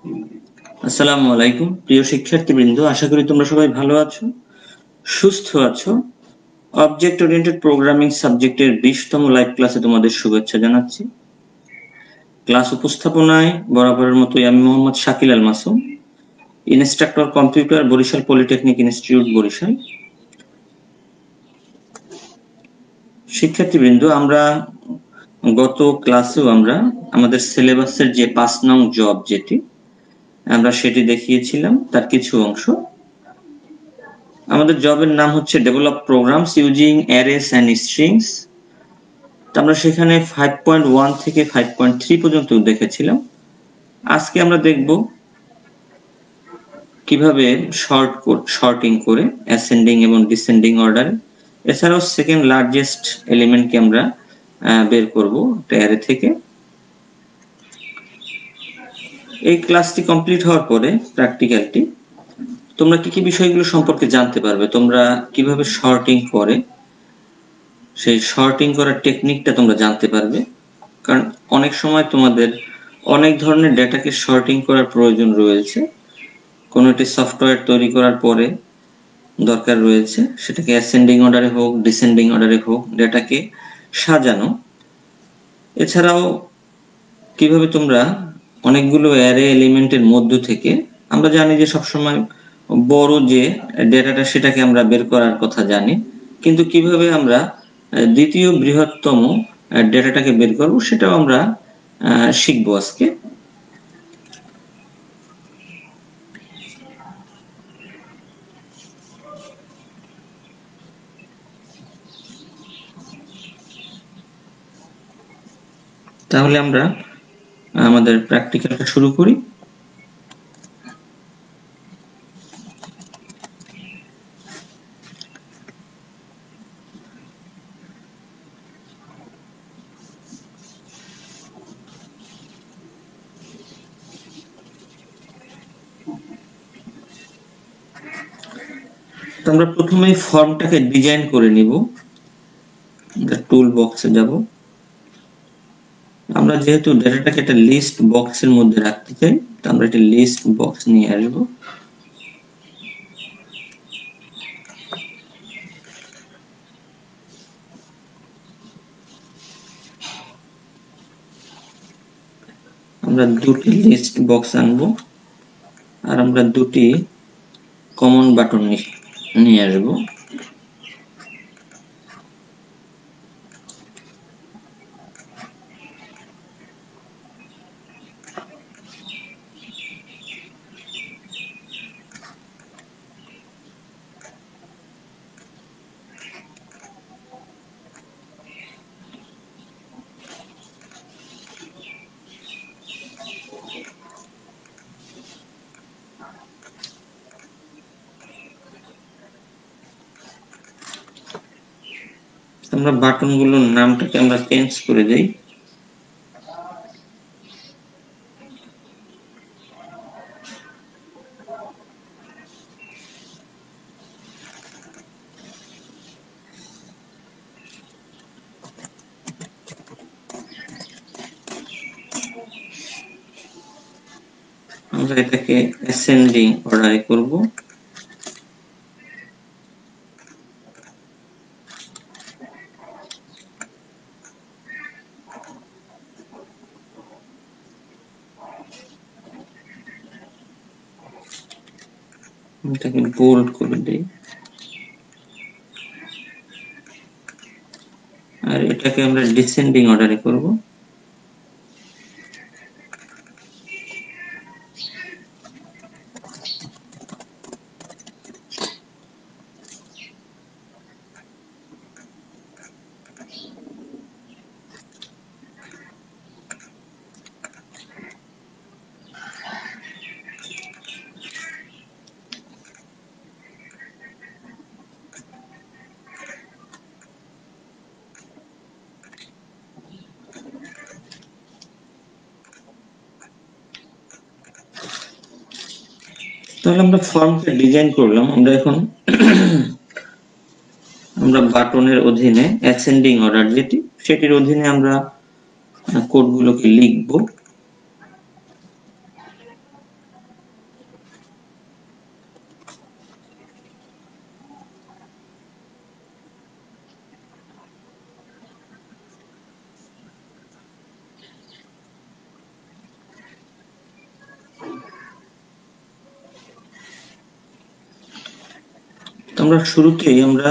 আসসালামু আলাইকুম প্রিয় শিক্ষার্থীবৃন্দ, আশা করি তোমরা সবাই ভালো আছো, সুস্থ আছো। অবজেক্ট ওরিয়েন্টেড প্রোগ্রামিং সাবজেক্টের 20তম লাইভ ক্লাসে তোমাদের শুভেচ্ছা জানাচ্ছি। ক্লাস উপস্থাপনায় বরাবরের মতোই আমি Mohammad Shakil Al Masum, instructor computer, Barishal polytechnic institute, Barishal. শিক্ষার্থীবৃন্দ, আমরা গত ক্লাসেও আমরা আমাদের সিলেবাসের যে 5 নং জব যেটি আমরা সেটি দেখিয়েছিলাম, তার কিছু অংশ। আমাদের জবের নাম হচ্ছে develop programs using arrays and strings. আমরা সেখানে 5.1 থেকে 5.3 পর্যন্ত দেখেছিলাম। আজকে আমরা দেখব কিভাবে শর্টিং করে অ্যাসেন্ডিং এবং ডিসেন্ডিং অর্ডারে, এছাড়াও সেকেন্ড লার্জেস্ট এলিমেন্টকে আমরা বের করব অ্যারে থেকে। এই ক্লাসটি কমপ্লিট হওয়ার পরে প্র্যাকটিক্যালটি তোমরা কি কি বিষয়গুলো সম্পর্কে জানতে পারবে। তোমরা কিভাবে শর্টিং করে সেই শর্টিং করার টেকনিকটা তোমরা জানতে পারবে, কারণ অনেক সময় তোমাদের অনেক ধরনের ডেটাকে শর্টিং করার প্রয়োজন রয়েছে। কোনো একটি সফটওয়্যার তৈরি করার পরে দরকার রয়েছে সেটাকে অ্যাসেন্ডিং অর্ডারে হোক ডিসেন্ডিং অর্ডারে হোক ডেটাকে সাজানো। এছাড়াও কিভাবে তোমরা অনেকগুলো অ্যারে এলিমেন্টের মধ্য থেকে, আমরা জানি যে সবসময় বড় যে ডেটাটা সেটাকে আমরা বের করার কথা জানি, কিন্তু কিভাবে আমরা দ্বিতীয় বৃহত্তম ডেটাটাকে বের করব সেটাও আমরা শিখবো আজকে। তাহলে আমরা আমাদের প্র্যাকটিক্যালটা শুরু করি। আমরা প্রথমেই ফর্মটাকে ডিজাইন করে নিব। টুল বক্সে যাব। আমরা যেহেতু ডেটাটাকে একটা লিস্ট বক্সের মধ্যে রাখতে চাই, তো আমরা একটা লিস্ট বক্স নিয়ে আসবো। আমরা দুটি লিস্ট বক্স আনবো আর আমরা দুটি কমন বাটন নিয়ে আসবো। আমরা বাটনগুলোর নামটাকে আমরা চেঞ্জ করে দেই। আমরা এটাকে অ্যাসেন্ডিং অর্ডারে করব। এটাকে বোল্ড করে দেই আর এটাকে আমরা ডিসেন্ডিং অর্ডারে করব। তাহলে আমরা ফর্মটা ডিজাইন করলাম। আমরা এখন আমরা বাটনের অধীনে অ্যাসেন্ডিং অর্ডার যেটি, সেটির অধীনে আমরা কোডগুলোকে লিখব। আমরা শুরুতেই আমরা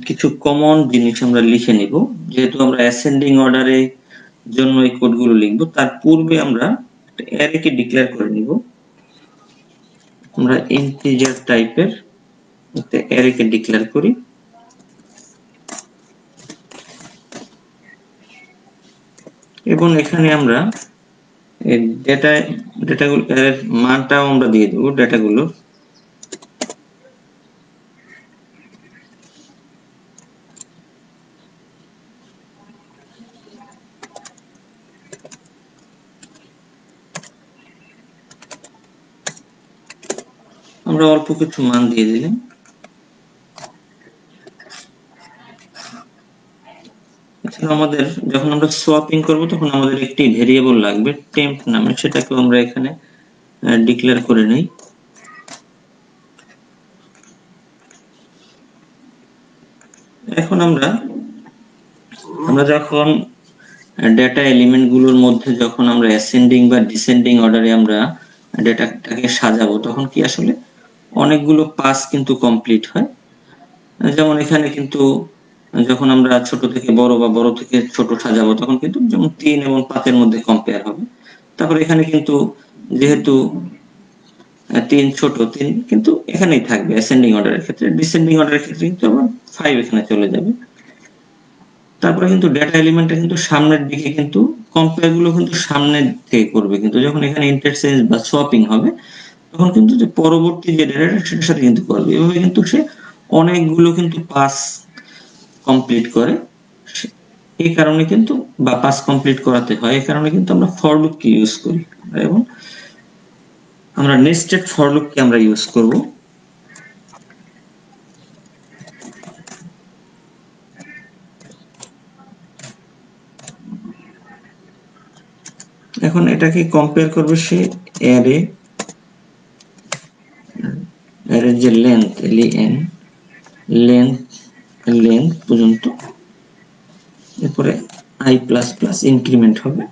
কিছু কমন জিনিস আমরা লিখে নিব, যেহেতু আমরা অ্যাসেন্ডিং অর্ডারে জন্য এই কোডগুলো লিখব। তার পূর্বে আমরা একটা অ্যারেকে ডিক্লেয়ার করে নিব। আমরা ইন্টিজার টাইপের একটা অ্যারেকে ডিক্লেয়ার করি এবং এখানে আমরা ডেটাগুলো এর মানটাও আমরা দিয়ে দেব। ডেটাগুলো আমরা অল্প কিছু মান দিয়ে দিলাম। আমাদের যখন আমরা সোয়াপিং করব তখন আমাদের একটি ভেরিয়েবল লাগবে টেম্প নামে, সেটাকে আমরা এখানে ডিক্লেয়ার করে নেই। এখন আমরা যখন ডেটা এলিমেন্ট গুলোর মধ্যে যখন আমরা অ্যাসেন্ডিং বা ডিসেন্ডিং অর্ডারে আমরা ডেটাটাকে সাজাবো, তখন কি আসলে অনেকগুলো পাস কিন্তু কমপ্লিট হয়। যেমন এখানে কিন্তু যখন আমরা ছোট থেকে বড় বা বড় থেকে ছোট সাজাবো, তখন কিন্তু যেমন 3 এবং 5 এর মধ্যে কম্পেয়ার হবে। তারপর এখানে কিন্তু যেহেতু 3 ছোট, 3 কিন্তু এখানেই থাকবে অ্যাসেন্ডিং অর্ডারের ক্ষেত্রে। ডিসেন্ডিং অর্ডারের ক্ষেত্রে কিন্তু আবার 5 এখানে চলে যাবে। তারপরে কিন্তু ডেটা এলিমেন্টটা কিন্তু সামনের দিকে কিন্তু কম্পেয়ার গুলো কিন্তু সামনের থেকে করবে, কিন্তু যখন এখানে ইন্টারচেঞ্জ বা সোয়াপিং হবে তখন কিন্তু যে পরবর্তী যে ডেটাটা সেটার সাথে কিন্তু করবে। এভাবে কিন্তু সে অনেকগুলো কিন্তু পাস কমপ্লিট করে। এই কারণে কিন্তু বা পাস কমপ্লিট করাতে হয়, এই কারণে কিন্তু আমরা ফর লুপকে ইউজ করি এবং আমরা নেস্টেড ফর লুপকে আমরা ইউজ করব। এখন এটাকে কম্পেয়ার করবে সে অ্যারে যে লেন্থ লেন্থ পর্যন্ত, এরপরে i++ ইনক্রিমেন্ট হবে।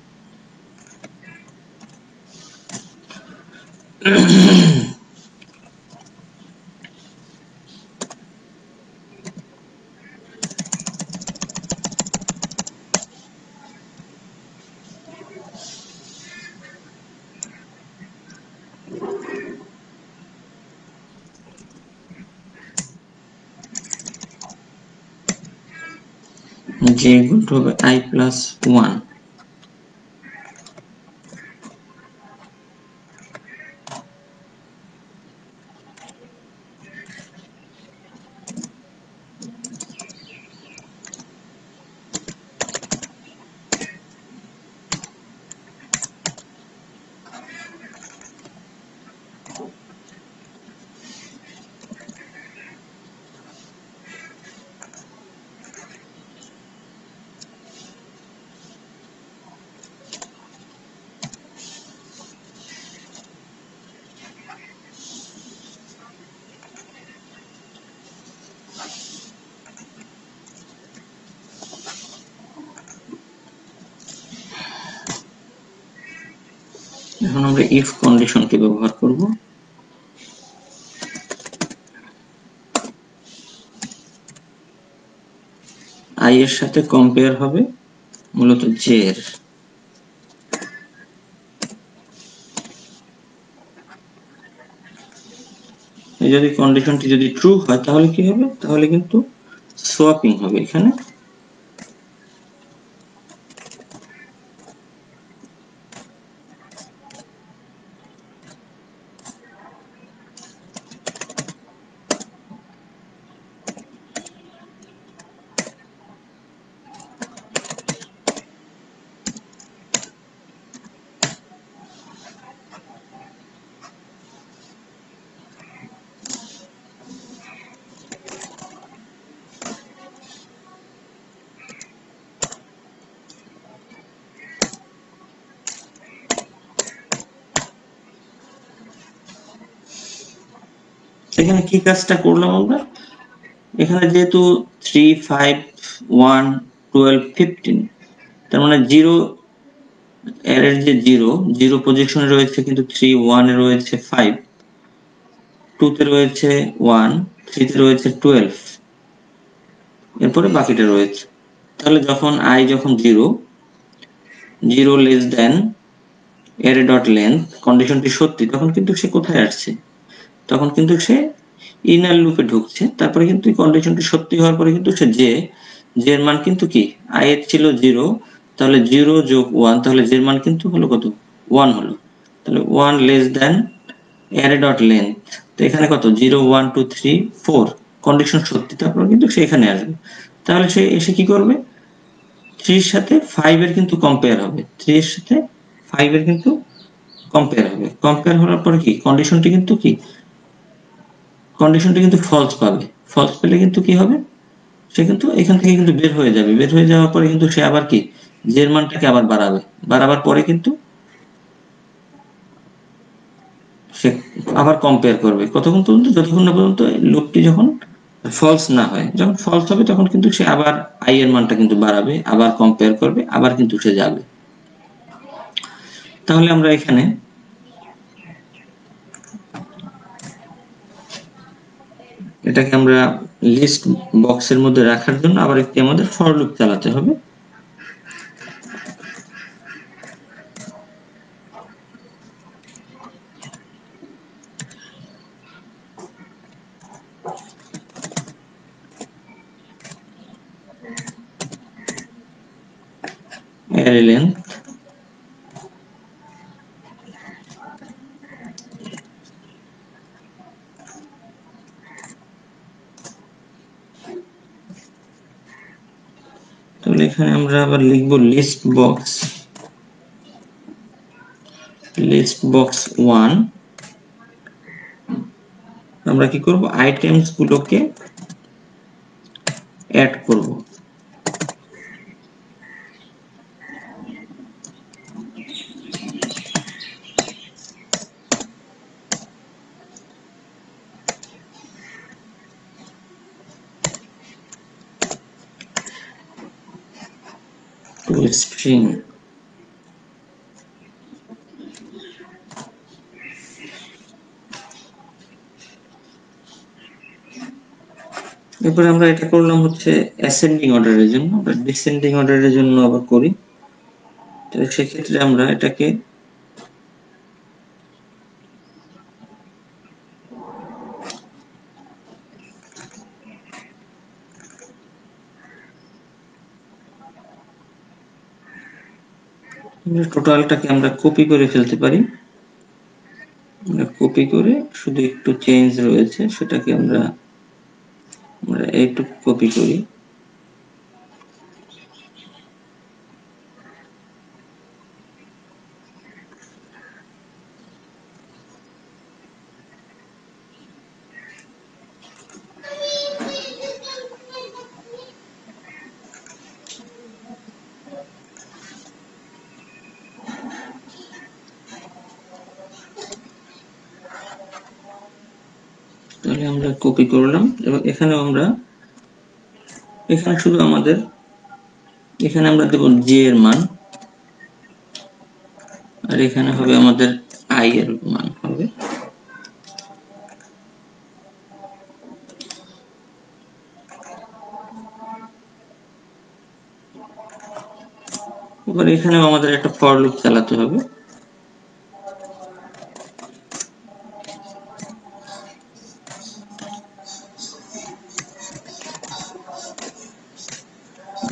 যে ইকুয়াল হবে i+1। এখন আমরা ইফ কন্ডিশনকে ব্যবহার করব। i এর সাথে কম্পেয়ার হবে মূলত j এর। এই যদি কন্ডিশনটি যদি ট্রু হয় তাহলে কি হবে, তাহলে কিন্তু সোয়াপিং হবে এখানে। এখানে কি কাজটা করলাম আমরা, এখানে যেহেতু 3, 5, 1, 12, 15, তার মানে 0 এর যে 0 পজিশনে রয়েছে কিন্তু 3, 1 এ রয়েছে 5। 2 তে রয়েছে 1, 3 তে রয়েছে 12, এরপরে বাকিটা রয়েছে। তাহলে যখন I যখন 0 less than array dot length কন্ডিশনটি সত্যি, তখন কিন্তু সে কোথায় আসছে, তখন কিন্তু সে ইনার লুপে ঢুকছে। তারপরে কিন্তু কন্ডিশনটি সত্যি হওয়ার পরে কিন্তু সে যে এর মান কিন্তু কি I এর ছিল 0, তাহলে 0 যোগ 1, তাহলে যে এর মান কিন্তু হলো কত 1 হলো। তাহলে 1 less than array dot length, তো এখানে কত 0 1 2 3 4 কন্ডিশন সত্যি, তারপর কিন্তু সে এখানে আসবে। তাহলে সে এসে কি করবে, 3 এর সাথে 5 এর কিন্তু কম্পেয়ার হবে, 3 এর সাথে 5 এর কিন্তু কম্পেয়ার হবে। কম্পেয়ার হওয়ার পরে কি কন্ডিশনটি কিন্তু ফলস পাবে। ফলস পেলে কিন্তু কি হবে, সে কিন্তু এখান থেকে কিন্তু বের হয়ে যাবে। বের হয়ে যাওয়ার পরে কিন্তু সে আবার কি জের মানটাকে আবার বাড়াবার পরে কিন্তু সে আবার কম্পেয়ার করবে কতক্ষণ পর্যন্ত, যতক্ষণ না পর্যন্ত লুপটি যখন ফলস না হয়। যখন ফলস হবে তখন কিন্তু সে আবার I এর মানটা কিন্তু বাড়াবে, আবার কম্পেয়ার করবে, আবার কিন্তু সে যাবে। তাহলে আমরা এখানে এটাকে আমরা লিস্ট বক্সের মধ্যে রাখার জন্য আবার একটি আমাদের ফর লুপ চালাতে হবে। array length তাহলে এখানে আমরা আবার লিখব লিস্ট বক্স 1। আমরা কি করব, আইটেমস গুলোকে অ্যাড করব। টু স্ট্রিং এরপরে আমরা এটা করলাম হচ্ছে অ্যাসেন্ডিং অর্ডারের জন্য। আমরা ডিসেন্ডিং অর্ডারের জন্য আবার করি। তো সেক্ষেত্রে আমরা এটাকে টোটালটাকে আমরা কপি করে ফেলতে পারি। আমরা কপি করে শুধু একটু চেঞ্জ রয়েছে সেটাকে আমরা একটু কপি করি। তাহলে আমরা কপি করলাম এবং এখানে শুধু আমাদের এখানে আমরা দেব j এর মান, আর এখানে হবে আমাদের I এর মান হবে। এবার এখানেও আমাদের একটা ফর লুপ চালাতে হবে।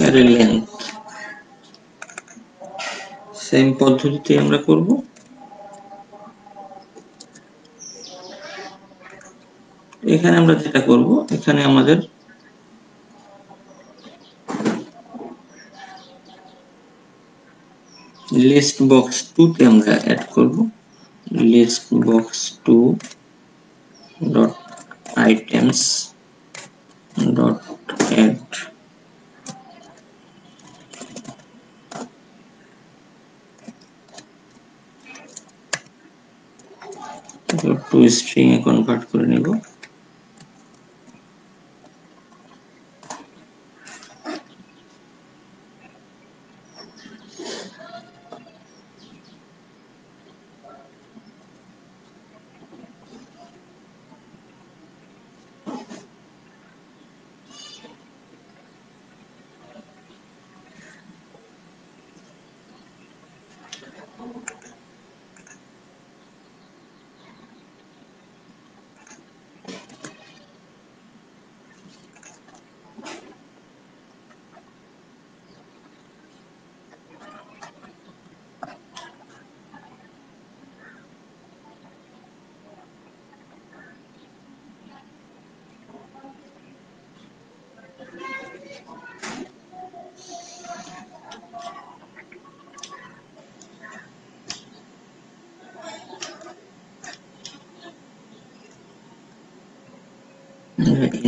array length সেম পদ্ধতিতে আমরা করব। এখানে আমরা যেটা করব, এখানে আমাদের লিস্ট বক্স 2 তে আমরা অ্যাড করব list box 2 dot items dot add to string এ কনভার্ট করে নেব।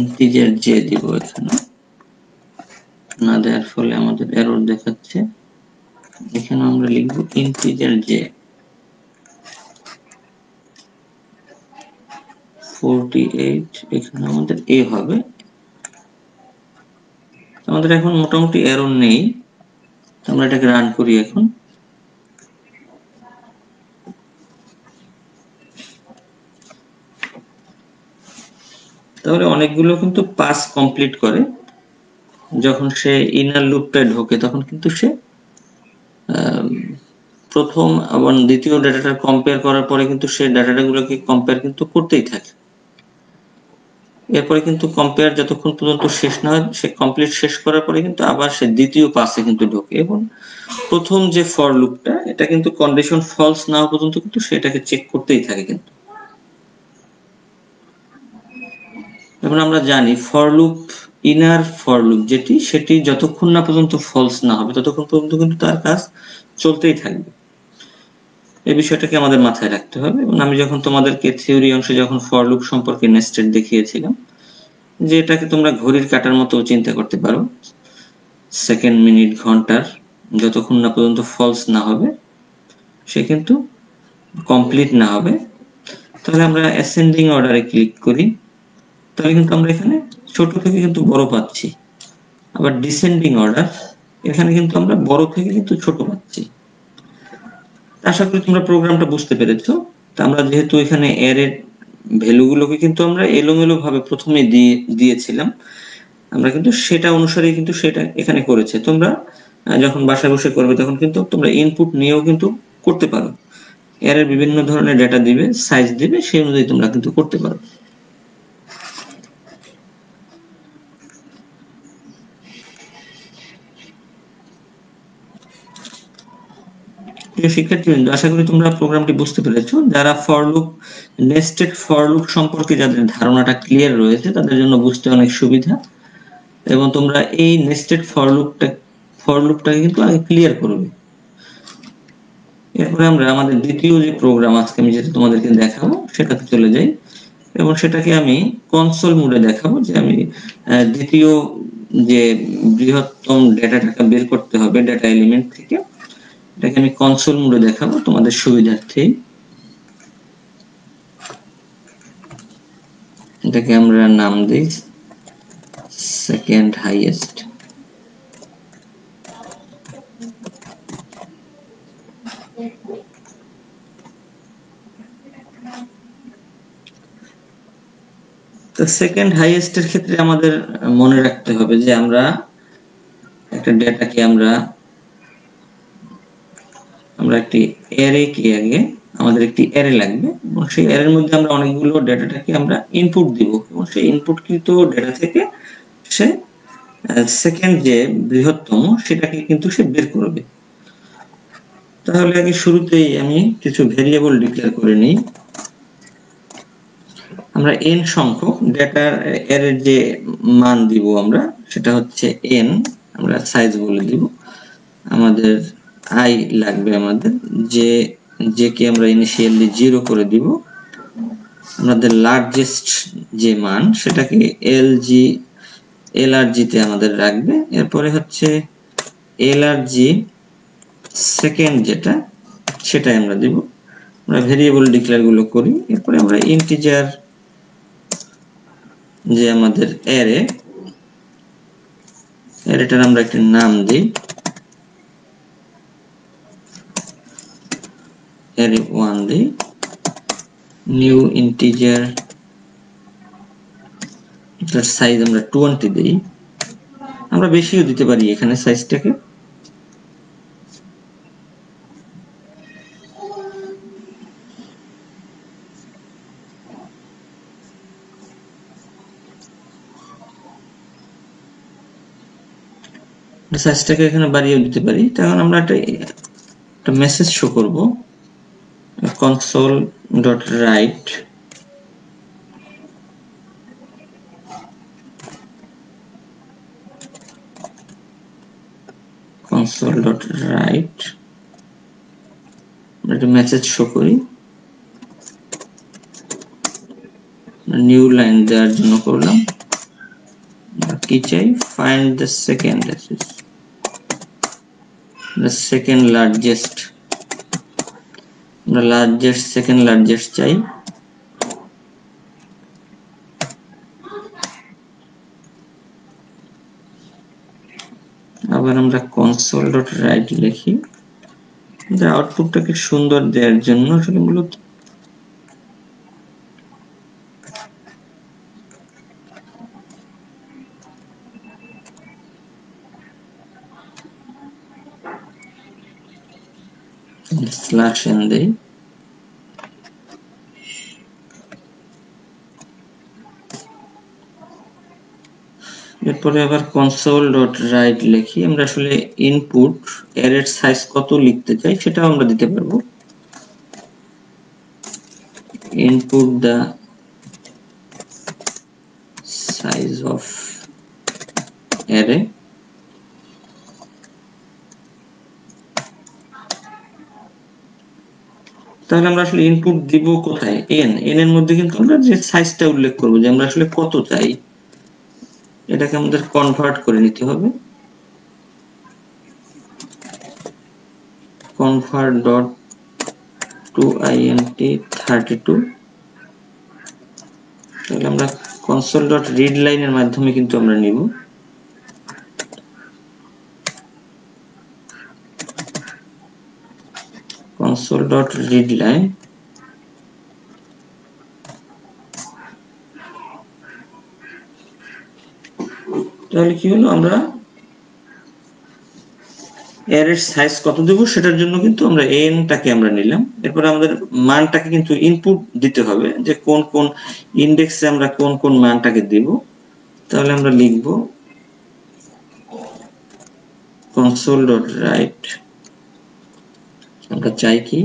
ইন্টিজার জে দিব এখানে, না দেওয়ার ফলে আমাদের এরর দেখাচ্ছে। এখানে আমরা লিখব ইন্টিজার জে 48, এখানে আমাদের এ হবে। আমাদের এখন মোটামুটি এরর নেই, আমরা এটাকে রান করি এখন। তাহলে অনেকগুলো কিন্তু পাস কমপ্লিট করে, যখন সে ইনার লুপটায় ঢোকে তখন কিন্তু সে প্রথম এবং দ্বিতীয় ডাটাটা কম্পেয়ার করার পরে কিন্তু সে ডাটাগুলোকে কম্পেয়ার কিন্তু করতেই থাকে। এরপরে কিন্তু কম্পেয়ার যতক্ষণ পর্যন্ত শেষ না হয়, সে কমপ্লিট শেষ করার পরে কিন্তু আবার সে দ্বিতীয় পাসে কিন্তু ঢোকে, এবং প্রথম যে ফর লুপটা এটা কিন্তু কন্ডিশন ফলস না হওয়া পর্যন্ত কিন্তু সেটাকে চেক করতেই থাকে কিন্তু। যেমন আমরা জানি for loop, inner for loop যেটি, সেটি যতক্ষণ না পর্যন্ত ফলস না হবে ততক্ষণ পর্যন্ত কিন্তু তার কাজ চলতেই থাকবে। এই বিষয়টাকে আমাদের মাথায় রাখতে হবে। এবং আমি যখন তোমাদেরকে থিওরি অংশে যখন ফর লুপ সম্পর্কে নেস্টেড দেখিয়েছিলাম, যে এটাকে তোমরা ঘড়ির কাঁটার মতো চিন্তা করতে পারো, সেকেন্ড, মিনিট, ঘন্টার যতক্ষণ না পর্যন্ত ফলস না হবে সে কিন্তু কমপ্লিট না হবে। তাহলে আমরা অ্যাসেন্ডিং অর্ডারে ক্লিক করি, তাহলে কিন্তু আমরা এখানে ছোট থেকে কিন্তু বড় পাচ্ছি। আবার ডিসেন্ডিং অর্ডার, এখানে কিন্তু আমরা বড় থেকে কিন্তু ছোট পাচ্ছি। আশা করি তোমরা প্রোগ্রামটা বুঝতে পেরেছো। তা আমরা যেহেতু এখানে অ্যারের ভ্যালুগুলোকে কিন্তু আমরা এলোমেলো ভাবে প্রথমে দিয়েছিলাম, আমরা কিন্তু সেটা অনুসারেই কিন্তু সেটা এখানে করেছে। তোমরা যখন বাসায় বসে করবে তখন কিন্তু তোমরা ইনপুট নিয়েও কিন্তু করতে পারো। অ্যারের বিভিন্ন ধরনের ডেটা দিবে, সাইজ দিবে, সেই অনুযায়ী তোমরা কিন্তু করতে পারো। প্রিয় শিক্ষার্থীবৃন্দ, আশা করি তোমরা প্রোগ্রামটি বুঝতে পেরেছো। যারা for loop, nested for loop সম্পর্কে যাদের ধারণাটা ক্লিয়ার রয়েছে তাদের জন্য বুঝতে অনেক সুবিধা। এবং তোমরা এই নেস্টেড ফর লুপটাকে কিন্তু আগে ক্লিয়ার করবে। এরপরে আমরা আমাদের দ্বিতীয় যে প্রোগ্রাম আজকে আমি যেটা তোমাদেরকে দেখাবো সেটাতে চলে যাই, এবং সেটাকে আমি কনসোল মোডে দেখাবো। যে আমি দ্বিতীয় যে বৃহত্তম ডেটাটাকে বের করতে হবে ডেটা এলিমেন্ট থেকে, এটাকে আমি কনসোল মোডে দেখাবো তোমাদের সুবিধার্থে। এটাকে আমরা নাম দিই সেকেন্ড হাইয়েস্ট। তো সেকেন্ড হাইয়েস্টের ক্ষেত্রে আমাদের মনে রাখতে হবে যে আমরা একটা ডেটাকে আমরা একটি অ্যারে কে আগে আমাদের একটি অ্যারে লাগবে, এবং সেই অ্যারের মধ্যে আমরা অনেকগুলো ডেটাটাকে আমরা ইনপুট দিব, এবং সেই ইনপুটকৃত ডেটা থেকে সে সেকেন্ড যে বৃহত্তম সেটাকে কিন্তু সে বের করবে। তাহলে আগে শুরুতেই আমি কিছু ভেরিয়েবল ডিক্লেয়ার করে নিই। আমরা n সংখ্যক ডেটার অ্যারের যে মান দিব আমরা সেটা হচ্ছে n, আমরা সাইজ বলে দিব। আমাদের i লাগবে, আমাদের যে কে আমরা ইনিশিয়ালি 0 করে দিব। আমাদের লার্জেস্ট যে মান সেটাকে lrg তে আমাদের রাখবে। এরপরে হচ্ছে lrg সেকেন্ড যেটা সেটাই আমরা দিব। আমরা ভেরিয়েবল ডিক্লেয়ার গুলো করি। এরপরে আমরা ইন্টিজার যে আমাদের অ্যারেটার আমরা একটা নাম দিই, array1 দিই, নিউ ইন্টিজার, এটার সাইজ আমরা 20 দিই। আমরা বেশিও দিতে পারি এখানে সাইজটাকে। সাইজটাকে এখানে বাড়িয়েও দিতে পারি। তখন আমরা একটা মেসেজ শো করব, console.write একটা মেসেজ শো করি। নিউ লাইন দেওয়ার জন্য করলাম কি চাই, find the second largest, আমরা second largest চাই। আবার আমরা console.write লিখি, আউটপুটটাকে সুন্দর দেওয়ার জন্য আসলে মূলত /n দেই। এরপরে আবার console.write লিখি, আমরা আসলে ইনপুট অ্যারের সাইজ কত লিখতে চাই সেটাও আমরা দিতে পারবো। input the size of array, তাহলে আমরা আসলে ইনপুট দিব কোথায়, n এর মধ্যে কিন্তু আমরা যে সাইজটা উল্লেখ করব যে আমরা আসলে কত চাই, এটাকে আমাদের কনভার্ট করে নিতে হবে। convert.toInt32, তাহলে আমরা console.readline এর মাধ্যমে কিন্তু আমরা নিব। console.readline, তাহলে কি হলো, আমরা অ্যারের সাইজ কত দেব সেটার জন্য কিন্তু আমরা n টাকে আমরা নিলাম। এরপর আমাদের মানটাকে কিন্তু ইনপুট দিতে হবে যে কোন কোন ইনডেক্সে আমরা কোন কোন মানটাকে দেব। তাহলে আমরা লিখব console.write, আমরা চাই কি,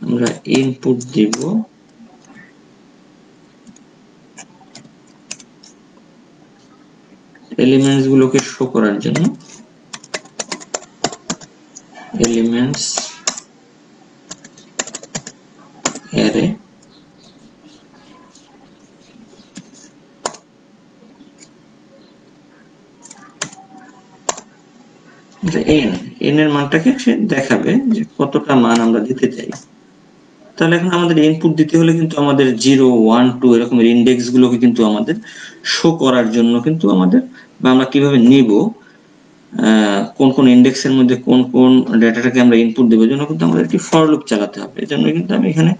আমরা ইনপুট দিব এলিমেন্টস গুলোকে শো করার জন্য, এলিমেন্টস অ্যারে, n এর মানটাকে সে দেখাবে যে কতটা মান আমরা দিতে চাই। তাহলে এখন আমাদের ইনপুট দিতে হলে কিন্তু আমাদের 0 1 2 এরকমের ইনডেক্স গুলোকে কিন্তু আমাদের শো করার জন্য কিন্তু আমাদের, বা আমরা কিভাবে নিব, কোন কোন ইনডেক্সের মধ্যে কোন কোন ডেটাটাকে আমরা ইনপুট দেব, জন্য কিন্তু আমাদের একটি ফর লুপ চালাতে হবে। এজন্য কিন্তু আমি এখানে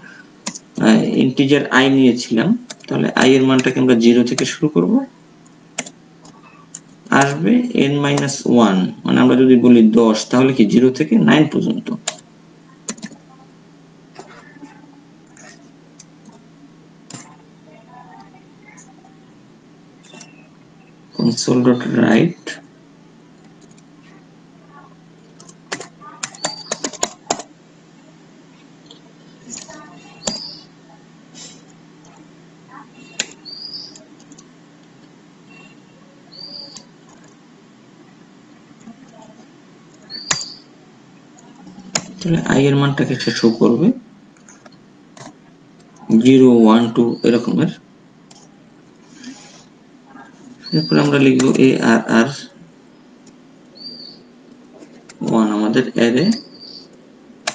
ইন্টিজার i নিয়েছিলাম। তাহলে i এর মানটাকে আমরা 0 থেকে শুরু করব, আসবে n-1, মানে আমরা যদি বলি 10 তাহলে কি 0 থেকে 9 পর্যন্ত। console.write, তাহলে i এর মানটাকে সে শো করবে 0 1 2 এরকমের। এরপর আমরা লিখব arr1, আমাদের অ্যারে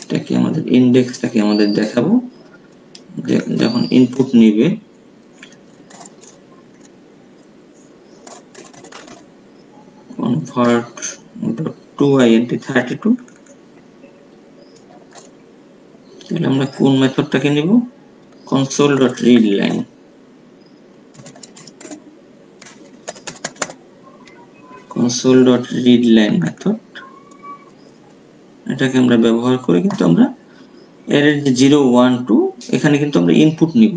টাকে, আমাদের ইনডেক্সটাকে আমাদের দেখাবো যখন ইনপুট নিবে। convert.toInt32, তাহলে আমরা কোন মেথডটাকে নিব, console.readline, console.readline মেথড, এটাকে আমরা ব্যবহার করে কিন্তু আমরা অ্যারের যে 0 1 2 এখানে কিন্তু আমরা ইনপুট নিব।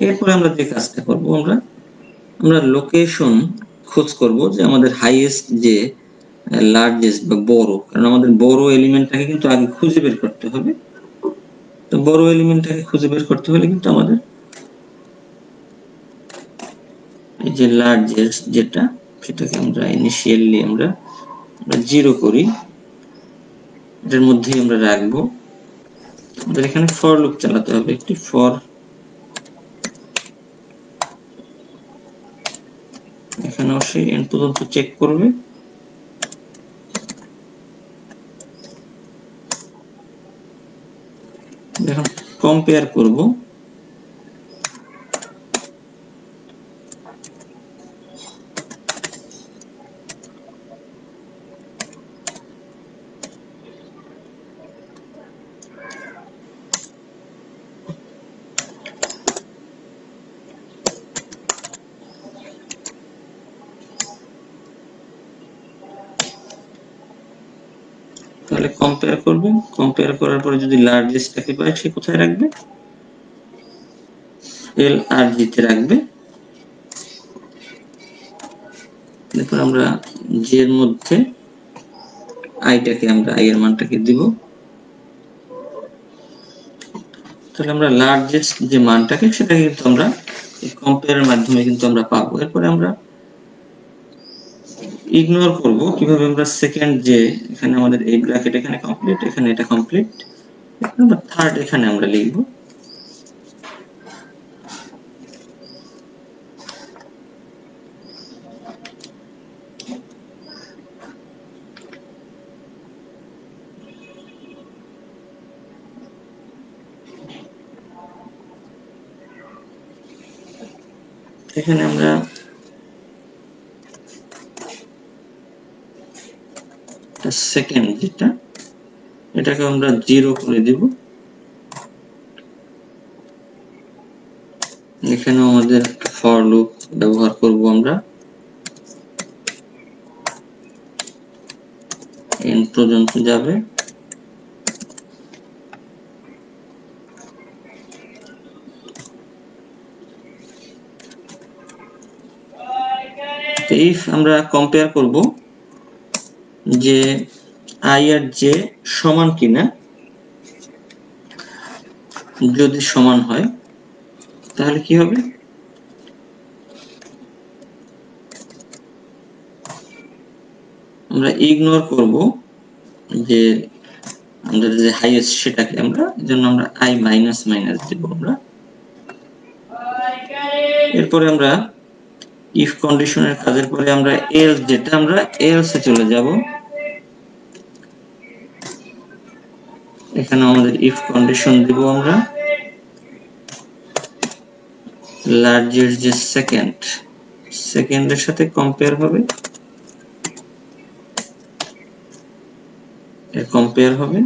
এরপর আমরা যে কাজটা করব, আমরা লোকেশন খোঁজ করব যে আমাদের হাইয়েস্ট যে লার্জেস্ট বা বড়, কারণ আমাদের বড় এলিমেন্টটাকে কিন্তু আগে খুঁজে বের করতে হবে। তো বড় এলিমেন্টটাকে খুঁজে বের করতে হলে কিন্তু আমাদের এই যে লার্জেস্ট যেটা, সেটাকে আমরা ইনিশিয়ালি আমরা 0 করি, এটার মধ্যেই আমরা রাখবো। আমাদের এখানে ফর লুপ চালাতে হবে, একটি ফর, এখানে অবশ্যই এন্ড পর্যন্ত চেক করবে। এখন কম্পেয়ার করব, তাহলে কম্পেয়ার করবে, কম্পেয়ার করার পরে যদি লার্জেস্টটাকে পায় সে কোথায় রাখবে, এল আর জি তে রাখবে। এরপর আমরা জি এর মধ্যে আইটাকে, আমরা আই এর মানটাকে দিব। তাহলে আমরা লার্জেস্ট যে মানটাকে সেটাকে কিন্তু আমরা এই কম্পেয়ারের মাধ্যমে কিন্তু আমরা পাবো। এরপরে আমরা ইগনোর করব কিভাবে, আমরা সেকেন্ড যে এখানে আমাদের এই ব্র্যাকেট এখানে কমপ্লিট, এখানে এটা কমপ্লিট, আমরা থার্ড এখানে আমরা লিখব। এখানে আমরা সেকেন্ড যেটা, এটাকে আমরা 0 করে দিব। এখানেও আমাদের ফর লুপ ব্যবহার করব আমরা, এন্ড পর্যন্ত যাবে। ইফ আমরা কম্পেয়ার করব যে আই আর জে সমান কিনা, যদি সমান হয় তাহলে কি হবে, আমরা ইগনোর করব যে আমাদের যে হাইয়েস্ট সেটাকে, আমরা এজন্য আমরা আই মাইনাস মাইনাস দেব আমরা। এরপরে আমরা ইফ কন্ডিশনের কাজের পরে আমরা এলস যেটা, আমরা এলস এ চলে যাব। এখানে আমাদের ইফ কন্ডিশন দিব আমরা, লার্জেস্ট যে সেকেন্ডের সাথে কম্পেয়ার হবে, কম্পেয়ার হবে,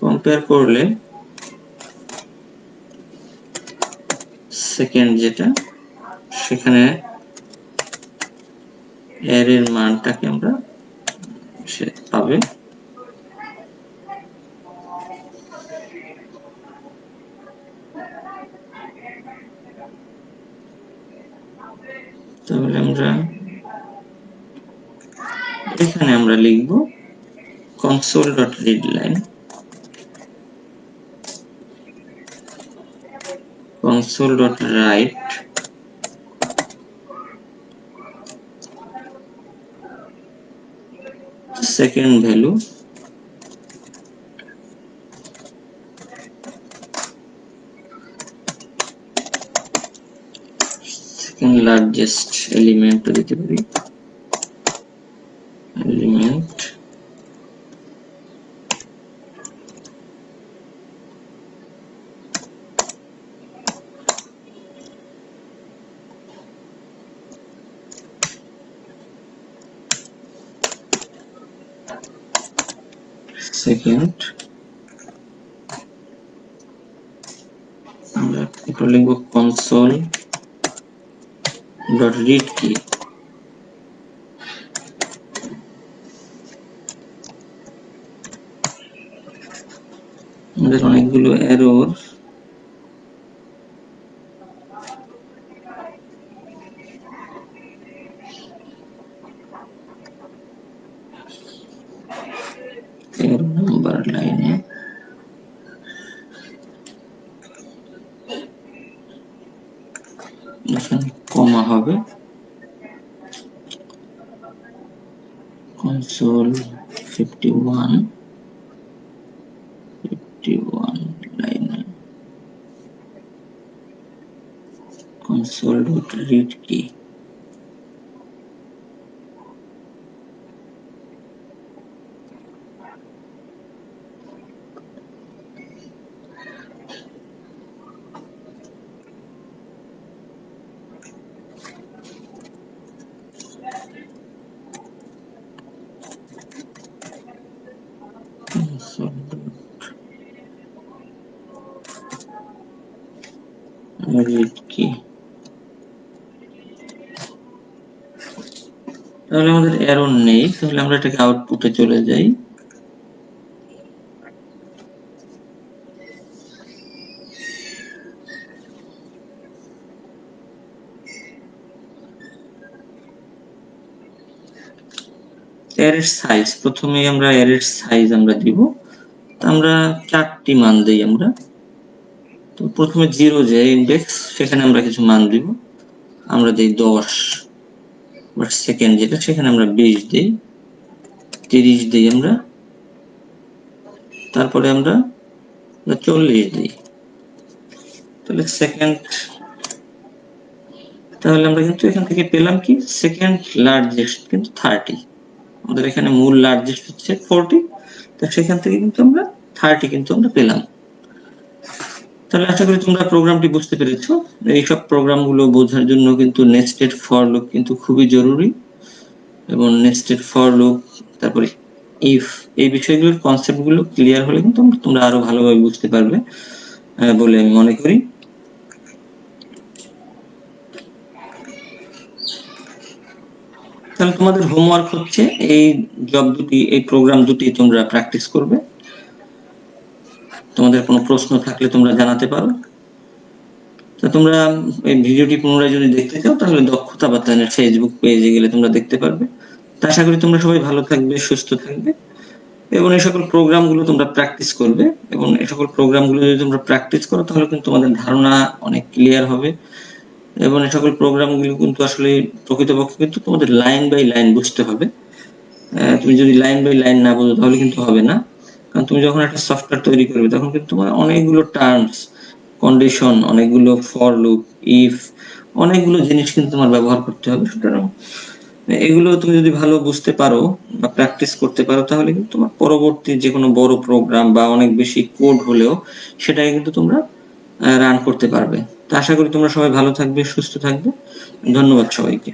কম্পেয়ার করলে সেকেন্ড যেটা সেখানে এর মানটাকে আমরা সে পাবে। তাহলে আমরা এখানে আমরা লিখব console.readline, console.write second value, second largest element দিতে পারি, element second, আমরা এটা লিখব console.read key। আমাদের অনেকগুলো এরর, নাম্বার লাইনে এখানে কমা হবে, console 51 line console.read key read key তাহলে আমাদের এরর নেই, তাহলে আমরা এটাকে আউটপুটে চলে যাই। অ্যারের সাইজ, প্রথমে আমরা অ্যারের সাইজ আমরা দিব, আমরা 4টি মান দেই আমরা। তো প্রথমে 0 যে ইন্ডেক্স সেখানে আমরা কিছু মান দিব, আমরা দেই 10, বাট সেকেন্ড যেটা সেখানে আমরা 20 দেই, 30 দেই আমরা, তারপরে আমরা 40 দিই। তাহলে সেকেন্ড, তাহলে আমরা কিন্তু এখান থেকে পেলাম কি সেকেন্ড লার্জেস্ট কিন্তু 30, আমাদের এখানে মূল লার্জেস্ট হচ্ছে 40, তো সেখান থেকে কিন্তু আমরা 30 কিন্তু আমরা পেলাম। তাহলে আশা করি তোমরা প্রোগ্রামটি বুঝতে পেরেছো। এইসব প্রোগ্রামগুলো বোঝার জন্য কিন্তু নেস্টেড ফর লুপ কিন্তু খুবই জরুরি, এবং নেস্টেড ফর লুপ তারপরে ইফ এই বিষয়গুলোর কনসেপ্টগুলো ক্লিয়ার হলে কিন্তু তোমরা আরো ভালোভাবে বুঝতে পারবে বলে আমি মনে করি। তাহলে তোমাদের হোমওয়ার্ক হচ্ছে এই জব দুটি, এই প্রোগ্রাম দুটি তোমরা প্র্যাকটিস করবে। তোমাদের কোনো প্রশ্ন থাকলে তোমরা জানাতে পারো। তো তোমরা এই ভিডিওটি পুনরায় যদি দেখতে চাও তাহলে দক্ষতা বাতায়নের ফেসবুক পেজে গেলে তোমরা দেখতে পারবে। তো আশা করি তোমরা সবাই ভালো থাকবে, সুস্থ থাকবে, এবং এই সকল প্রোগ্রামগুলো তোমরা প্র্যাকটিস করবে। এবং এই সকল প্রোগ্রামগুলো যদি তোমরা প্র্যাকটিস করো তাহলে কিন্তু তোমাদের ধারণা অনেক ক্লিয়ার হবে, এবং এই সকল প্রোগ্রামগুলো কিন্তু আসলে প্রকৃতপক্ষে কিন্তু তোমাদের লাইন বাই লাইন বুঝতে হবে। তুমি যদি লাইন বাই লাইন না বোঝো তাহলে কিন্তু হবে না, কারণ তুমি যখন একটা সফটওয়্যার তৈরি করবে তখন কিন্তু তোমার অনেকগুলো টার্মস, কন্ডিশন, অনেকগুলো ফর লুপ, ইফ, অনেকগুলো জিনিস কিন্তু তোমার ব্যবহার করতে হবে। সুতরাং এগুলো তুমি যদি ভালো বুঝতে পারো বা প্র্যাকটিস করতে পারো তাহলে কিন্তু তোমার পরবর্তী যে কোনো বড় প্রোগ্রাম বা অনেক বেশি কোড হলেও সেটাকে কিন্তু তোমরা রান করতে পারবে। তো আশা করি তোমরা সবাই ভালো থাকবে, সুস্থ থাকবে। ধন্যবাদ সবাইকে।